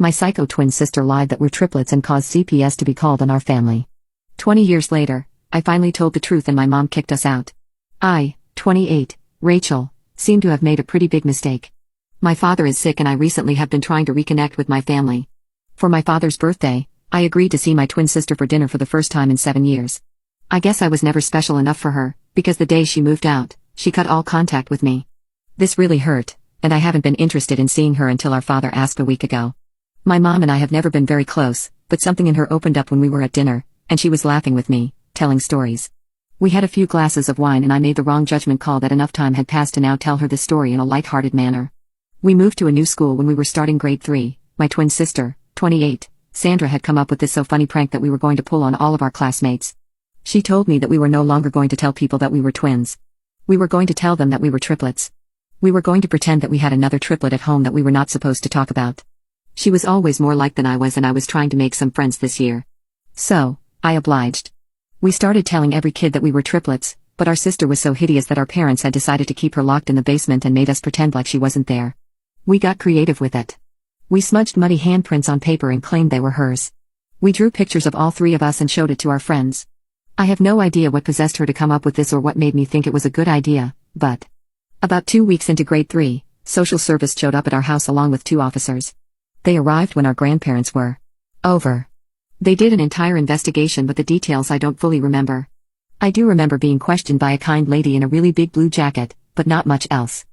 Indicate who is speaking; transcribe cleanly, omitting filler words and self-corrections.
Speaker 1: My psycho twin sister lied that we're triplets and caused CPS to be called on our family. 20 years later, I finally told the truth and my mom kicked us out. I, 28, Rachel, seem to have made a pretty big mistake. My father is sick and I recently have been trying to reconnect with my family. For my father's birthday, I agreed to see my twin sister for dinner for the first time in 7 years. I guess I was never special enough for her, because the day she moved out, she cut all contact with me. This really hurt, and I haven't been interested in seeing her until our father asked a week ago. My mom and I have never been very close, but something in her opened up when we were at dinner, and she was laughing with me, telling stories. We had a few glasses of wine and I made the wrong judgment call that enough time had passed to now tell her this story in a light-hearted manner. We moved to a new school when we were starting grade 3, my twin sister, 28, Sandra had come up with this so funny prank that we were going to pull on all of our classmates. She told me that we were no longer going to tell people that we were twins. We were going to tell them that we were triplets. We were going to pretend that we had another triplet at home that we were not supposed to talk about. She was always more liked than I was and I was trying to make some friends this year. So, I obliged. We started telling every kid that we were triplets, but our sister was so hideous that our parents had decided to keep her locked in the basement and made us pretend like she wasn't there. We got creative with it. We smudged muddy handprints on paper and claimed they were hers. We drew pictures of all three of us and showed it to our friends. I have no idea what possessed her to come up with this or what made me think it was a good idea, but... About 2 weeks into grade 3, social service showed up at our house along with 2 officers. They arrived when our grandparents were over. They did an entire investigation but the details I don't fully remember. I do remember being questioned by a kind lady in a really big blue jacket, but not much else.